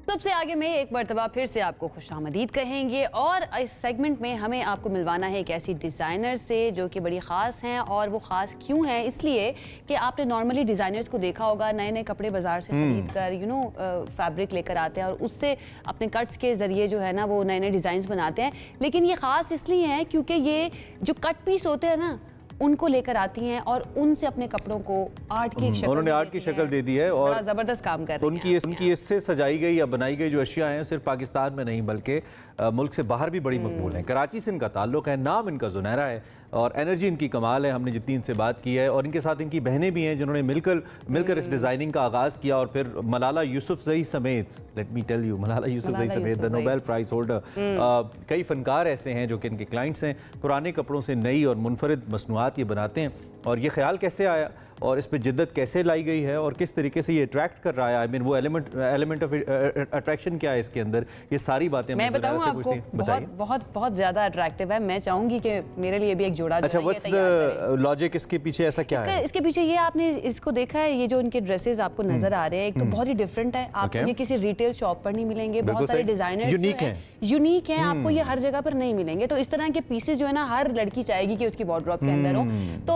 सबसे आगे में एक मरतबा फिर से आपको खुशामदीद कहेंगे और इस सेगमेंट में हमें आपको मिलवाना है एक ऐसी डिज़ाइनर से जो कि बड़ी ख़ास हैं। और वो ख़ास क्यों हैं? इसलिए कि आपने नॉर्मली डिज़ाइनर्स को देखा होगा, नए नए कपड़े बाज़ार से ख़रीद कर फैब्रिक लेकर आते हैं और उससे अपने कट्स के ज़रिए जो है ना वो नए नए डिज़ाइंस बनाते हैं। लेकिन ये ख़ास इसलिए हैं क्योंकि ये जो कट पीस होते हैं ना उनको लेकर आती हैं और उनसे अपने कपड़ों को आर्ट की शक्ल, उन्होंने आर्ट की शक्ल दे दी है और ज़बरदस्त काम कर रही हैं। उनकी इससे सजाई गई या बनाई गई जो अशिया हैं सिर्फ पाकिस्तान में नहीं बल्कि मुल्क से बाहर भी बड़ी मकबूल हैं। कराची से इनका ताल्लुक है, नाम इनका जुनैरा है और एनर्जी इनकी कमाल है। हमने जितनी इनसे बात की है और इनके साथ इनकी बहनें भी हैं जिन्होंने मिलकर इस डिज़ाइनिंग का आगाज़ किया और फिर मलाला यूसुफजई समेत, let me tell you, Malala Yousafzai समेत द नोबेल प्राइज़ होल्डर, कई फनकार ऐसे हैं जो कि इनके क्लाइंट्स हैं। पुराने कपड़ों से नई और मुनफरिद मसनूआत ये बनाते हैं और ये ख्याल कैसे आया और इस पे जिद्दत कैसे लाई गई है और किस तरीके से ये अट्रैक्ट कर रहा है, आई मीन वो एलिमेंट ऑफ अट्रैक्शन क्या है इसके अंदर, ये सारी बातें मैं बताऊं आपको, बहुत ज़्यादा अट्रैक्टिव है। मैं चाहूंगी कि मेरे लिए भी एक जोड़ा। अच्छा, व्हाट्स द लॉजिक इसके पीछे, ऐसा क्या है इसके पीछे? ये आपने इसको देखा है, ये जो इनके ड्रेसेस आपको नजर आ रहे हैं, एक तो बहुत ही डिफरेंट है, आपको ये किसी रिटेल शॉप पर नहीं मिलेंगे। बहुत सारे डिजाइनर्स यूनिक हैं, आपको ये हर जगह पर नहीं मिलेंगे। तो इस तरह के पीसेस जो है ना हर लड़की चाहेगी कि उसकी वार्डरोब के अंदर हो। तो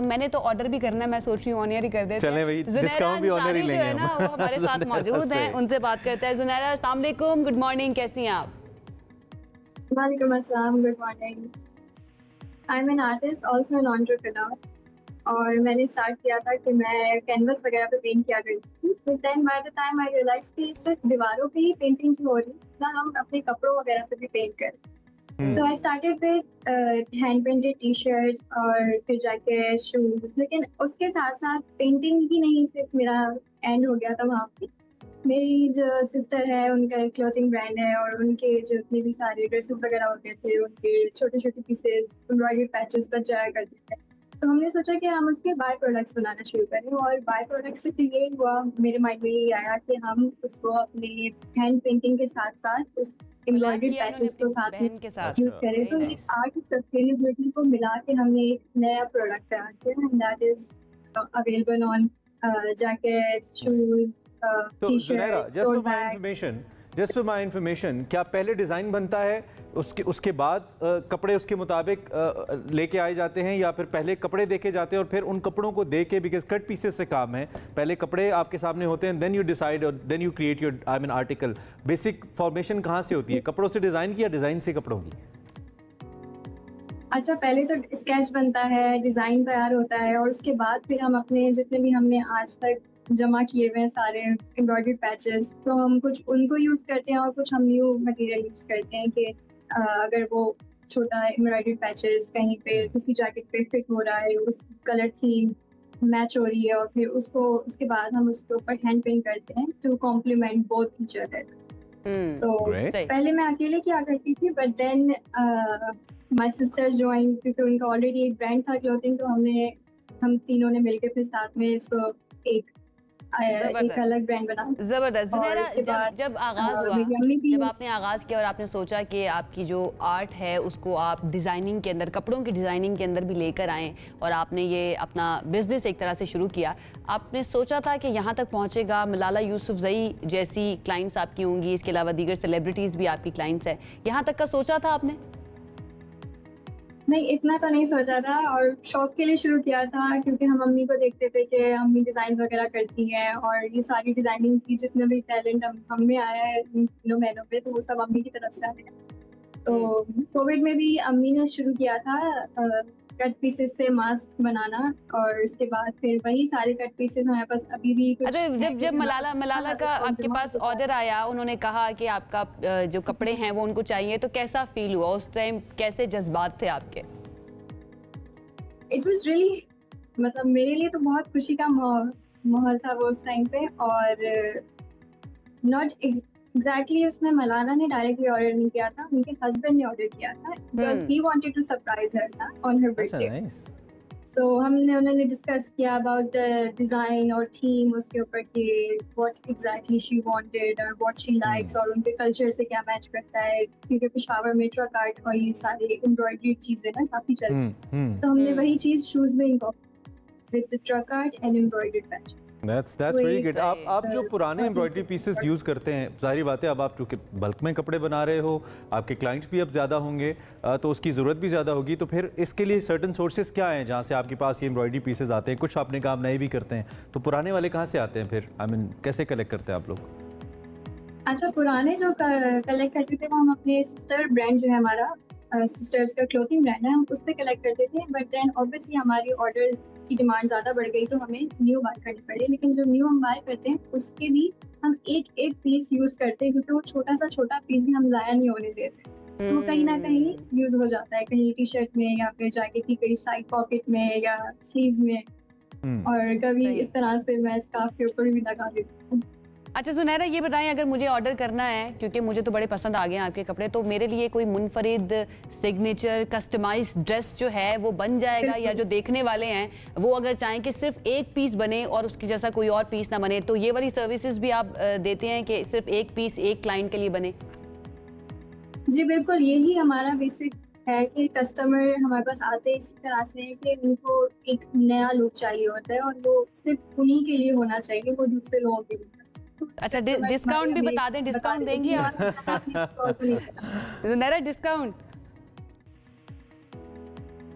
मैंने तो ऑर्डर भी करना है, मैं सोच रही हूँ ऑन एयर ही कर देते हैं। डिस्काउंट भी ऑन एयर ही लेंगे जो है ना वो हमारे साथ मौजूद हैं, उनसे बात करते हैं। जुनैरा, अस्सलाम वालेकुम, गुड मॉर्निंग, कैसी हैं आप? वालेकुम अस्सलाम, good morning. I am an artist, also an entrepreneur. और मैंने स्टार्ट किया था कि मैं कैनवस वगैरह पे पेंट किया करती थी, but then by the time I realise कि सिर्फ दीवारों पे ही पेंटिंग हो रही ना, हम अपने कपड़ों वगैरह पे भी पेंट करें। तो I started with hand painted T shirts और फिर जैकेट, शूज। लेकिन उसके साथ साथ पेंटिंग ही नहीं सिर्फ मेरा एंड हो गया था वहाँ पे। मेरी जो सिस्टर है उनका एक क्लॉथिंग ब्रांड है और उनके जितने भी सारे ड्रेसेस वगैरह होते थे उनके छोटे छोटे पीसेस, एम्ब्रॉयडरी पैचेस बच जाया करते थे। तो हमने सोचा कि हम उसके बाय प्रोडक्ट्स बनाना शुरू करें और बाय प्रोडक्ट्स से फिर ये हुआ, मेरे माइंड में ये आया कि हम उसको अपने हैंड पेंटिंग के साथ साथ उस एम्ब्रॉयडरी पैचेस को साथ में यूज करें। तो एक आर्ट सस्टेनेबिलिटी को मिला के हमने एक नया प्रोडक्ट तैयार किया and that is available on jackets, shoes, t-shirts. Just for my information, क्या पहले डिज़ाइन बनता है उसके बाद कपड़े उसके मुताबिक लेके आए जाते हैं या फिर पहले कपड़े देखे जाते हैं और फिर उन कपड़ों को देख के, बिकॉज कट पीसेस से काम है, पहले कपड़े आपके सामने होते हैं, देन यू डिसाइड और then you create your I mean article. Basic formation कहाँ से होती है, कपड़ों से डिज़ाइन की या डिज़ाइन से कपड़ों की? अच्छा, पहले तो स्केच बनता है, डिज़ाइन तैयार होता है और उसके बाद फिर हम अपने जितने भी हमने आज तक जमा किए हुए हैं सारे एम्ब्रॉयडरी पैचेस, तो हम कुछ उनको यूज़ करते हैं और कुछ हम न्यू मटेरियल यूज़ करते हैं कि अगर वो छोटा एम्ब्रॉयडरी पैचेस कहीं पे किसी जैकेट पे फिट हो रहा है, उस कलर थीम मैच हो रही है और फिर उसको उसके बाद हम उसके ऊपर हैंड पेंट करते हैं to complement both each other. So पहले मैं अकेले किया करती थी, but then my sister join, क्योंकि उनका ऑलरेडी एक ब्रांड था क्लोथिंग, तो हम तीनों ने मिलकर फिर साथ में इसको एक अलग ब्रांड बना। जबरदस्त। जुनैरा, जब आगाज हुआ, जब आपने आगाज किया और आपने सोचा कि आपकी जो आर्ट है उसको आप डिजाइनिंग के अंदर, कपड़ों की डिजाइनिंग के अंदर भी लेकर आए और आपने ये अपना बिजनेस एक तरह से शुरू किया, आपने सोचा था कि यहाँ तक पहुँचेगा, मलाला यूसुफजई जैसी क्लाइंट्स आपकी होंगी, इसके अलावा दीगर सेलिब्रिटीज भी आपकी क्लाइंट्स हैं, यहाँ तक का सोचा था आपने? नहीं, इतना तो नहीं सोचा था और शौक के लिए शुरू किया था, क्योंकि हम अम्मी को देखते थे कि अम्मी डिज़ाइन वगैरह करती हैं और ये सारी डिज़ाइनिंग की जितने भी टैलेंट हम में आया है इन तीनों महीनों पे, तो वो सब अम्मी की तरफ से आया है। तो कोविड में भी अम्मी ने शुरू किया था कट पीसेस से मास्क बनाना और उसके बाद फिर वही सारे कट पीसेस हमारे पास अभी भी कुछ। अच्छा, जब मलाला का आपके पास ऑर्डर आया, उन्होंने कहा कि आपका जो कपड़े हैं वो उनको चाहिए, तो कैसा फील हुआ उस टाइम, कैसे जज्बात थे आपके? इट वाज रियली, मतलब मेरे लिए तो बहुत खुशी का माहौल था वो उस टाइम पे। और नॉट एग्जैक्टली उसमें मलाला ने डायरेक्टली ऑर्डर नहीं किया था, उनके हस्बैंड ने ऑर्डर किया था, because he wanted to surprise her ना ऑन हर बर्थडे। सो उन्होंने डिस्कस किया अबाउट डिज़ाइन और थीम उसके ऊपर कि व्हाट एग्जैक्टली शी वांटेड और व्हाट शी लाइक्स और उनके कल्चर से क्या मैच करता है, क्योंकि पेशावर में ट्रक आर्ट और ये सारे एम्ब्रॉयडरी चीज़ें ना काफ़ी चलती हैं, तो हमने वही चीज़ शूज़ में इनको with the trocard and embroidered patches. That's very good. आप जो पुराने एम्ब्रॉयडरी पीसेस यूज़ करते हैं, जाहिर बात है अब आप चूँकि बल्क में कपड़े बना रहे हो, आपके क्लाइंट्स भी अब ज़्यादा होंगे, तो उसकी ज़रूरत भी ज़्यादा होगी, तो फिर इसके लिए सर्टन सोर्सेज क्या हैं जहाँ से आपके पास ये एम्ब्रॉयडरी पीसेस आते हैं? कुछ आपने काम नए भी करते हैं, तो पुराने वाले कहाँ से आते हैं फिर? कैसे कलेक्ट करते हैं आप लोग? अच्छा, पुराने जो कलेक्ट करते थे वो हम अपने सिस्टर ब्रांड जो है हमारा, सिस्टर्स का क्लोथिंग ब्रांड है, हम उससे कलेक्ट करते थे। बट देन ऑब्वियसली हमारी ऑर्डर्स की डिमांड ज़्यादा बढ़ गई तो हमें न्यू बाय करनी पड़ी। लेकिन जो न्यू हम बाय करते हैं उसके भी हम एक एक पीस यूज़ करते हैं, क्योंकि वो छोटा पीस भी हम ज़ाया नहीं होने देते। तो वो कहीं ना कहीं यूज़ हो जाता है, कहीं टी शर्ट में या फिर जैकेट की कहीं साइड पॉकेट में या स्लीव्स में, और कभी इस तरह से मैं स्कार्फ के ऊपर भी लगा देती हूँ। अच्छा सुनहरा, ये बताएं अगर मुझे ऑर्डर करना है, क्योंकि मुझे तो बड़े पसंद आ गए हैं आपके कपड़े, तो मेरे लिए कोई मुनफरिद सिग्नेचर कस्टमाइज्ड ड्रेस जो है वो बन जाएगा, या जो देखने वाले हैं वो अगर चाहें कि सिर्फ एक पीस बने और उसकी जैसा कोई और पीस ना बने, तो ये वाली सर्विसेज भी आप देते हैं कि सिर्फ एक पीस एक क्लाइंट के लिए बने? जी बिल्कुल, यही हमारा बेसिक है कि कस्टमर हमारे पास आते हैं इसी तरह से है कि उनको एक नया लुक चाहिए होता है और वो सिर्फ उन्हीं के लिए होना चाहिए, वो दूसरे लोगों के लिए। अच्छा, डिस्काउंट भी बता दें, डिस्काउंट देंगी आप? सुनहरा, डिस्काउंट?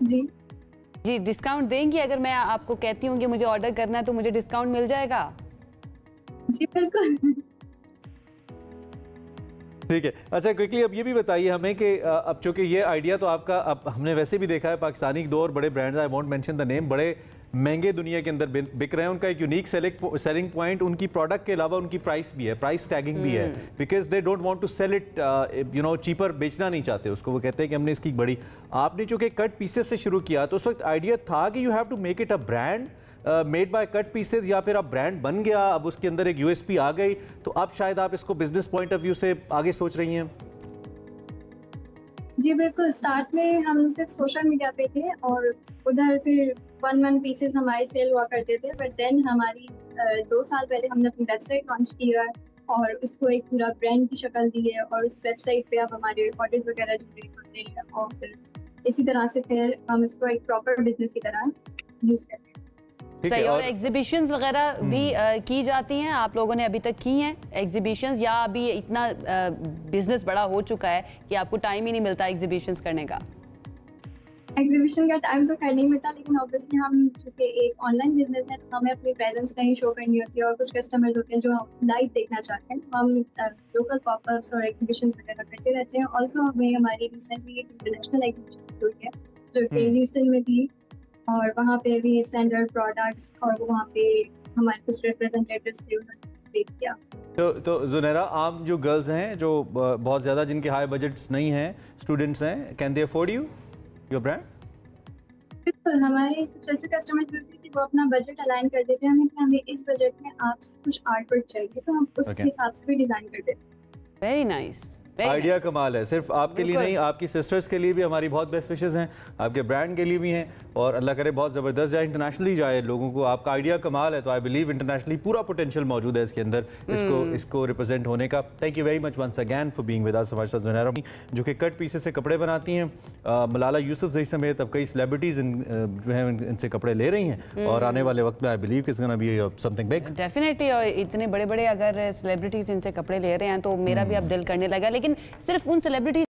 जी डिस्काउंट देंगी? अगर मैं आपको कहती हूँ कि मुझे ऑर्डर करना है तो मुझे डिस्काउंट मिल जाएगा? जी बिल्कुल। ठीक है। अच्छा, क्विकली अब ये भी बताइए हमें कि अब चूंकि ये आइडिया तो आपका, अब हमने वैसे भी देखा है पाकिस्तानी दो और बड़े brands, I won't mention the name, बड़े महंगे दुनिया के अंदर बिक रहे हैं। उनका एक यूनिक सेलिंग पॉइंट उनकी प्रोडक्ट के अलावा उनकी प्राइस भी है, प्राइस टैगिंग भी है, because they don't want to sell it cheaper, बेचना नहीं चाहते उसको। वो कहते हैं कि हमने इसकी बड़ी, आपने चूंकि कट पीसेस से शुरू किया तो उस वक्त आइडिया था कि you have to make it a brand made by cut pieces, या फिर अब ब्रांड बन गया, अब उसके अंदर एक यूएसपी आ गई, तो अब शायद आप इसको बिजनेस पॉइंट ऑफ व्यू से आगे सोच रही हैं? जी बिल्कुल, स्टार्ट में हम सिर्फ सोशल मीडिया पे थे और उधर फिर वन पीसेस हमारे सेल हुआ करते थे। बट देन हमारी 2 साल पहले हमने अपनी वेबसाइट लॉन्च किया और उसको एक पूरा ब्रांड की शक्ल दी है, और उस वेबसाइट पे अब हमारे ऑर्डर्स वगैरह जनरेट होते हैं, और फिर इसी तरह से फिर हम इसको एक प्रॉपर बिजनेस की तरह यूज़ करते हैं। सही। और एग्जीबिशंस वगैरह भी की जाती हैं? आप लोगों ने अभी तक की हैं एग्जीबिशंस, या अभी इतना बिजनेस बड़ा हो चुका है कि आपको टाइम ही नहीं मिलता एग्जीबिशंस करने का? एग्जीबिशन का टाइम तो खैर नहीं मिलता, लेकिन ऑब्वियसली हम चूँकि एक ऑनलाइन बिजनेस है तो हमें अपनी प्रेजेंस कहीं शो करनी होती है, और कुछ कस्टमर्स होते हैं जो लाइव देखना चाहते हैं, हम लोकल पॉपअप्स और एग्जीबिशंस वगैरह करते रहते हैं। ऑल्सो हमें हमारी रिसेंटली एक इंटरनेशनल एग्जीबिशन हुई है जो कि ह्यूस्टन में थी, और वहाँ पे भी स्टैंडर्ड प्रोडक्ट्स, और वहाँ पे हमारे कुछ रिप्रेजेंटेटिव्स थे, उन्होंने डिस्प्ले किया। तो जुनैरा, आम जो गर्ल्स हैं जो बहुत ज़्यादा जिनके हाई बजट्स नहीं हैं, स्टूडेंट्स हैं, can they afford your brand? बिल्कुल, हमारे कुछ ऐसे कस्टमर्स होते हैं कि वो अपना बजट अलाइन कर देते हैं हमें कि हमें इस बजट में आपसे कुछ आर्ट वर्क चाहिए, तो हम उस हिसाब से भी डिज़ाइन कर देते हैं। Very nice. आइडिया कमाल है, सिर्फ आपके लिए नहीं, आपकी सिस्टर्स के लिए भी हमारी बहुत बेस्ट विशेस हैं, आपके ब्रांड के लिए भी हैं, और अल्लाह करे बहुत ज़बरदस्त जाए, इंटरनेशनली जाए लोगों को। आपका आइडिया कमाल है, तो आई बिलीव इंटरनेशनली पूरा पोटेंशियल मौजूद है इसके अंदर, इसको रिप्रेजेंट होने का। Thank you very much once again for being with us. हमारे साथ जुनैरा जो कि कट पीसेस से कपड़े बनाती हैं, मलाला यूसुफजई समेत अब कई सेलिब्रिटीज़ जो हैं इनसे कपड़े ले रही हैं, और आने वाले वक्त में I believe it's gonna be something big definitely. और इतने बड़े बड़े अगर सेलिब्रिटीज़ इनसे कपड़े ले रहे हैं तो मेरा भी अब दिल करने लगा, लेकिन सिर्फ उन सेलिब्रिटीज